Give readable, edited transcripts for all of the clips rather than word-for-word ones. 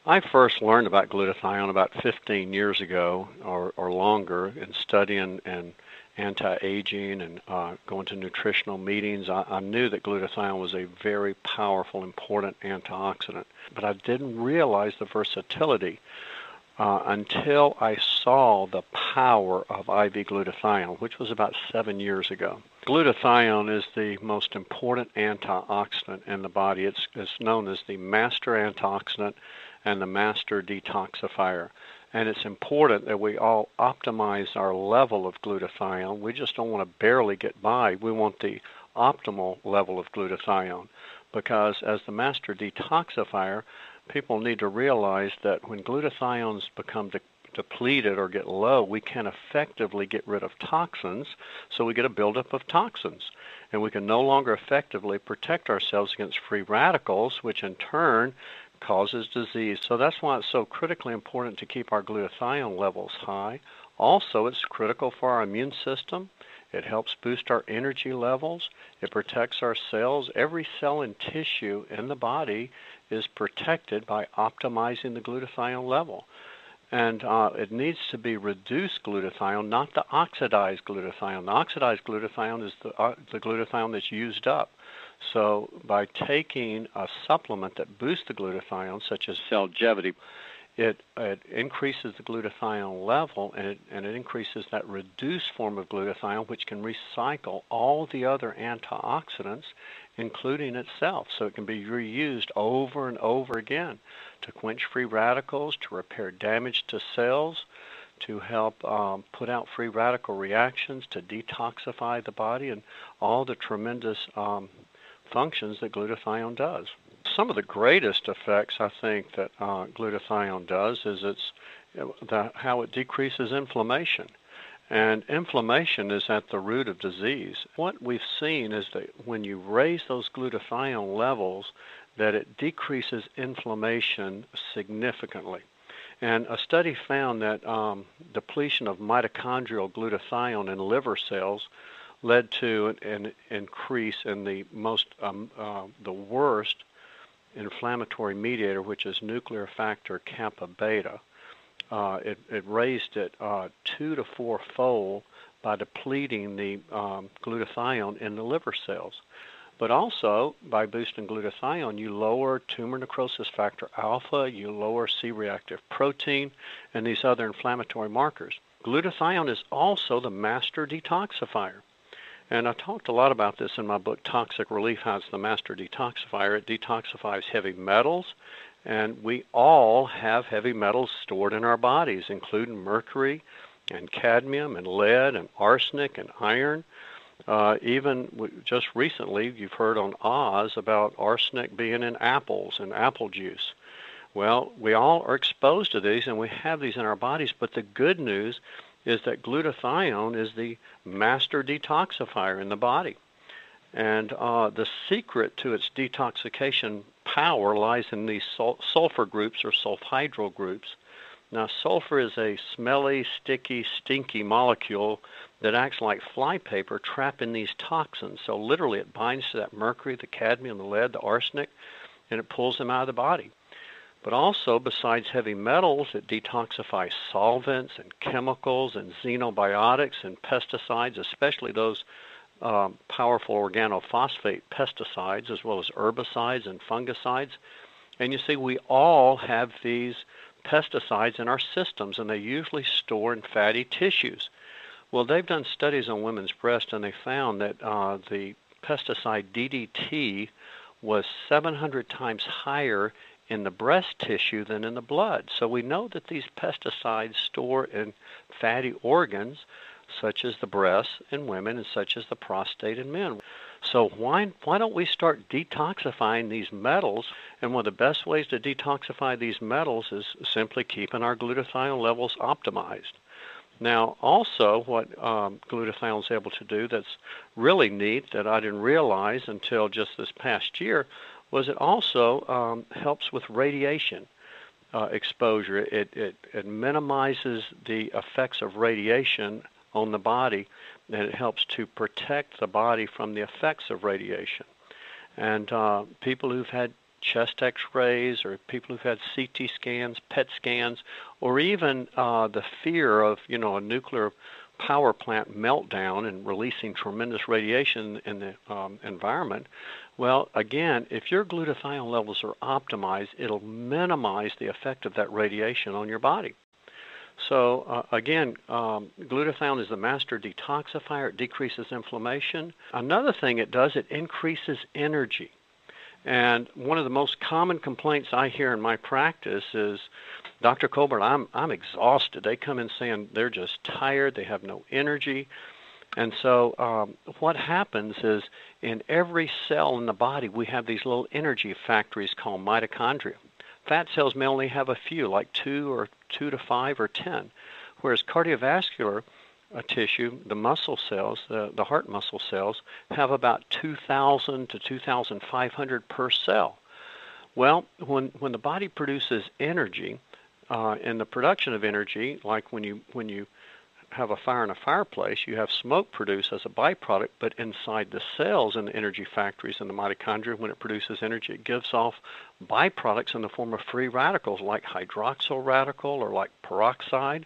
I first learned about glutathione about 15 years ago or longer in studying and anti-aging and going to nutritional meetings. I knew that glutathione was a very powerful, important antioxidant, but I didn't realize the versatility until I saw the power of IV glutathione, which was about 7 years ago. Glutathione is the most important antioxidant in the body. It's known as the master antioxidant and the master detoxifier. And it's important that we all optimize our level of glutathione. We just don't want to barely get by. We want the optimal level of glutathione because as the master detoxifier, people need to realize that when glutathiones become depleted or get low, we can effectively get rid of toxins, so we get a buildup of toxins. And we can no longer effectively protect ourselves against free radicals, which in turn causes disease. So that's why it's so critically important to keep our glutathione levels high. Also, it's critical for our immune system. It helps boost our energy levels. It protects our cells. Every cell and tissue in the body is protected by optimizing the glutathione level. And it needs to be reduced glutathione, not the oxidized glutathione. The oxidized glutathione is the glutathione that's used up. So by taking a supplement that boosts the glutathione, such as Cellgevity, it increases the glutathione level, and it increases that reduced form of glutathione, which can recycle all the other antioxidants, including itself. So it can be reused over and over again to quench free radicals, to repair damage to cells, to help put out free radical reactions, to detoxify the body, and all the tremendous functions that glutathione does. Some of the greatest effects I think that glutathione does is how it decreases inflammation. And inflammation is at the root of disease. What we've seen is that when you raise those glutathione levels, that it decreases inflammation significantly. And a study found that depletion of mitochondrial glutathione in liver cells led to an increase in the worst inflammatory mediator, which is nuclear factor kappa beta. It raised it 2 to 4-fold by depleting the glutathione in the liver cells. But also, by boosting glutathione, you lower tumor necrosis factor alpha, you lower C-reactive protein, and these other inflammatory markers. Glutathione is also the master detoxifier. And I talked a lot about this in my book, Toxic Relief, how it's the master detoxifier. It detoxifies heavy metals, and we all have heavy metals stored in our bodies, including mercury and cadmium and lead and arsenic and iron. Just recently, you've heard on Oz about arsenic being in apples and apple juice. Well, we all are exposed to these, and we have these in our bodies, but the good news is that glutathione is the master detoxifier in the body. And the secret to its detoxification power lies in these sulfur groups or sulfhydryl groups. Now, sulfur is a smelly, sticky, stinky molecule that acts like flypaper trapping these toxins. So literally it binds to that mercury, the cadmium, the lead, the arsenic, and it pulls them out of the body. But also, besides heavy metals, it detoxifies solvents and chemicals and xenobiotics and pesticides, especially those powerful organophosphate pesticides, as well as herbicides and fungicides. And you see, we all have these pesticides in our systems, and they usually store in fatty tissues. Well, they've done studies on women's breasts, and they found that the pesticide DDT was 700 times higher in the breast tissue than in the blood. So we know that these pesticides store in fatty organs, such as the breasts in women and such as the prostate in men. So why don't we start detoxifying these metals? And one of the best ways to detoxify these metals is simply keeping our glutathione levels optimized. Now, also, what glutathione is able to do that's really neat that I didn't realize until just this past year was it also helps with radiation exposure. It minimizes the effects of radiation on the body, and it helps to protect the body from the effects of radiation. And people who've had chest x-rays or people who've had CT scans, PET scans, or even the fear of, a nuclear power plant meltdown and releasing tremendous radiation in the environment. Well, again, if your glutathione levels are optimized, it'll minimize the effect of that radiation on your body. So again, glutathione is the master detoxifier. It decreases inflammation. Another thing it does, it increases energy. And one of the most common complaints I hear in my practice is, Dr. Colbert, I'm exhausted. They come in saying they're just tired, they have no energy. And so what happens is in every cell in the body, we have these little energy factories called mitochondria. Fat cells may only have a few, like 2 to 5 or 10, whereas cardiovascular tissue, the muscle cells, the heart muscle cells, have about 2,000 to 2,500 per cell. Well, when the body produces energy, and the production of energy, like when you have a fire in a fireplace, you have smoke produced as a byproduct, but inside the cells and the energy factories in the mitochondria, when it produces energy, it gives off byproducts in the form of free radicals like hydroxyl radical or like peroxide.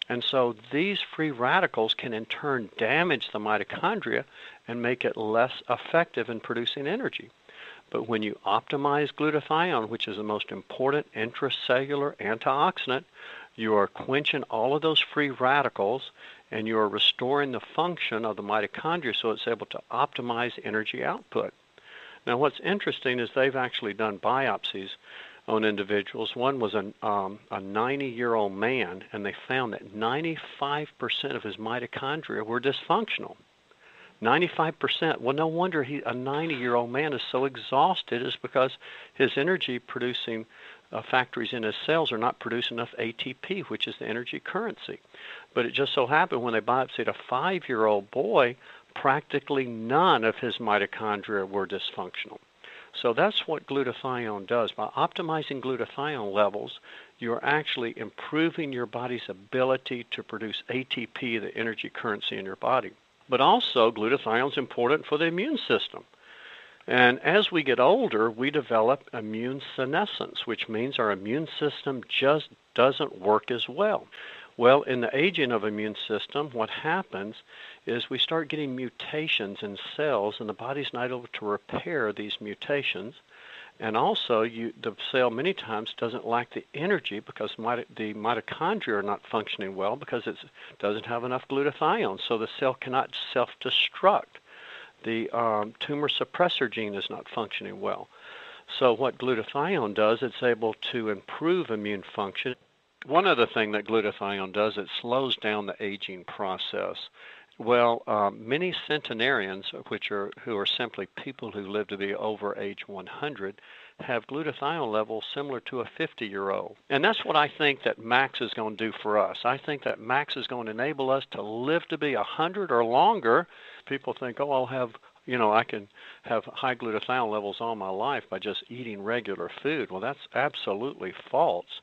And so these free radicals can in turn damage the mitochondria and make it less effective in producing energy. But when you optimize glutathione, which is the most important intracellular antioxidant, you are quenching all of those free radicals and you are restoring the function of the mitochondria so it's able to optimize energy output. Now what's interesting is they've actually done biopsies on individuals. One was a 90-year-old man, and they found that 95% of his mitochondria were dysfunctional. 95%. Well, no wonder a 90-year-old man is so exhausted, is because his energy producing factories in his cells are not producing enough ATP, which is the energy currency. But it just so happened when they biopsied a 5-year-old boy, practically none of his mitochondria were dysfunctional. So that's what glutathione does. By optimizing glutathione levels, you're actually improving your body's ability to produce ATP, the energy currency in your body. But also, glutathione is important for the immune system. And as we get older, we develop immune senescence, which means our immune system just doesn't work as well. Well, in the aging of immune system, what happens is we start getting mutations in cells, and the body's not able to repair these mutations. And also, the cell many times doesn't lack the energy because the mitochondria are not functioning well because it doesn't have enough glutathione, so the cell cannot self-destruct. The tumor suppressor gene is not functioning well. So what glutathione does, it's able to improve immune function. One other thing that glutathione does, it slows down the aging process. Well, many centenarians, who are simply people who live to be over age 100, have glutathione levels similar to a 50-year-old. And that's what I think that Max is going to do for us. I think that Max is going to enable us to live to be 100 or longer. People think, oh, I can have high glutathione levels all my life by just eating regular food. Well, that's absolutely false.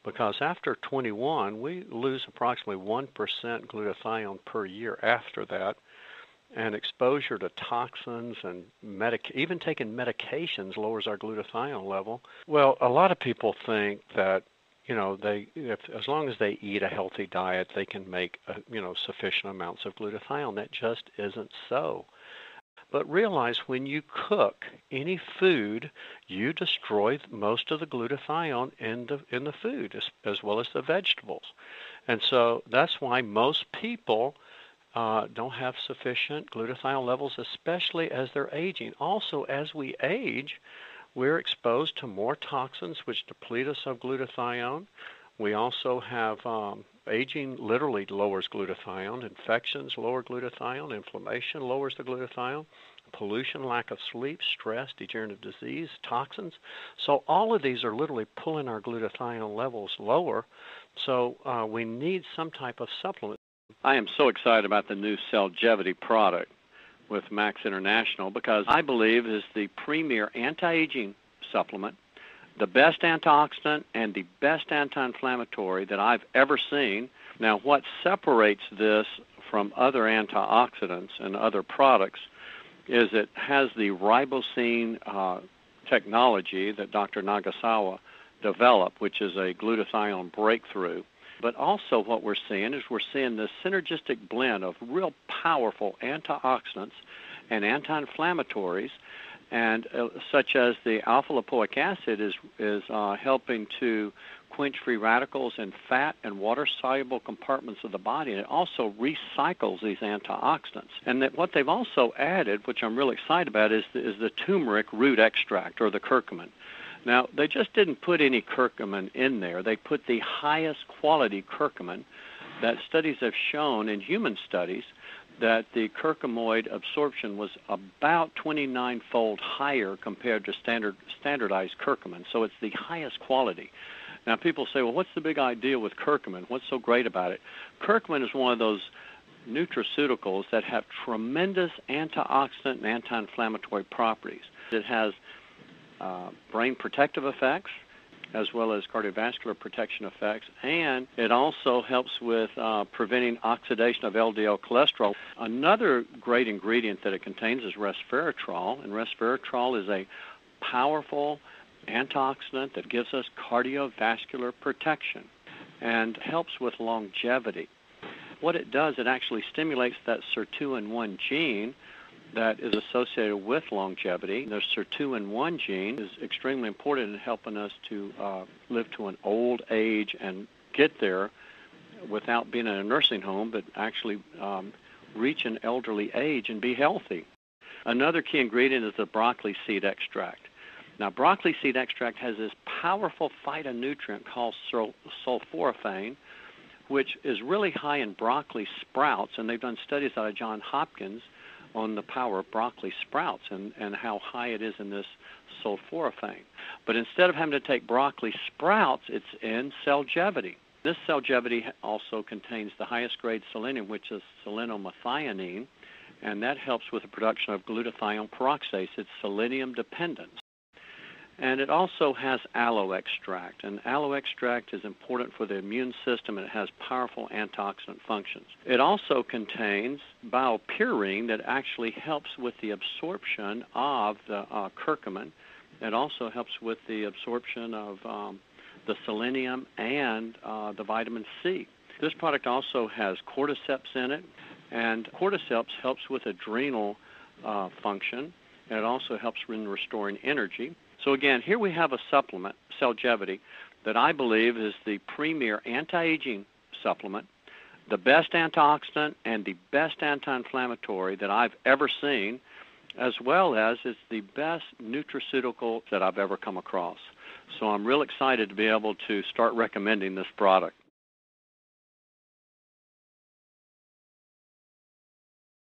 Because after 21, we lose approximately 1% glutathione per year after that, and exposure to toxins and even taking medications lowers our glutathione level. Well, a lot of people think that as long as they eat a healthy diet, they can make sufficient amounts of glutathione. That just isn't so. But realize when you cook any food, you destroy most of the glutathione in the food, as well as the vegetables. And so that's why most people don't have sufficient glutathione levels, especially as they're aging. Also, as we age, we're exposed to more toxins which deplete us of glutathione. We also have aging literally lowers glutathione. Infections lower glutathione. Inflammation lowers the glutathione. Pollution, lack of sleep, stress, degenerative disease, toxins. So all of these are literally pulling our glutathione levels lower. So we need some type of supplement. I am so excited about the new Cellgevity product with Max International because I believe is the premier anti-aging supplement, the best antioxidant and the best anti-inflammatory that I've ever seen. Now, what separates this from other antioxidants and other products is it has the ribosine technology that Dr. Nagasawa developed, which is a glutathione breakthrough. But also what we're seeing is we're seeing this synergistic blend of real powerful antioxidants and anti-inflammatories, and such as the alpha-lipoic acid is helping to quench free radicals in fat and water-soluble compartments of the body, and it also recycles these antioxidants. And that what they've also added, which I'm really excited about, is the turmeric root extract, or the curcumin. Now, they just didn't put any curcumin in there. They put the highest quality curcumin that studies have shown in human studies that the curcuminoid absorption was about 29-fold higher compared to standardized curcumin. So it's the highest quality. Now, people say, well, what's the big idea with curcumin? What's so great about it? Curcumin is one of those nutraceuticals that have tremendous antioxidant and anti-inflammatory properties. It has brain protective effects, as well as cardiovascular protection effects, and it also helps with preventing oxidation of LDL cholesterol. Another great ingredient that it contains is resveratrol, and resveratrol is a powerful antioxidant that gives us cardiovascular protection and helps with longevity. What it does, it actually stimulates that sirtuin-1 gene that is associated with longevity. The sirtuin-1 gene is extremely important in helping us to live to an old age and get there without being in a nursing home, but actually reach an elderly age and be healthy. Another key ingredient is the broccoli seed extract. Now, broccoli seed extract has this powerful phytonutrient called sulforaphane, which is really high in broccoli sprouts, and they've done studies out of Johns Hopkins on the power of broccoli sprouts and how high it is in this sulforaphane. But instead of having to take broccoli sprouts, it's in Cellgevity. This Cellgevity also contains the highest grade selenium, which is selenomethionine, and that helps with the production of glutathione peroxidase. It's selenium dependent. And it also has aloe extract, and aloe extract is important for the immune system, and it has powerful antioxidant functions. It also contains biopurine that actually helps with the absorption of the curcumin. It also helps with the absorption of the selenium and the vitamin C. This product also has cordyceps in it, and cordyceps helps with adrenal function, and it also helps in restoring energy. So again, here we have a supplement, Cellgevity, that I believe is the premier anti-aging supplement, the best antioxidant and the best anti-inflammatory that I've ever seen, as well as it's the best nutraceutical that I've ever come across. So I'm real excited to be able to start recommending this product.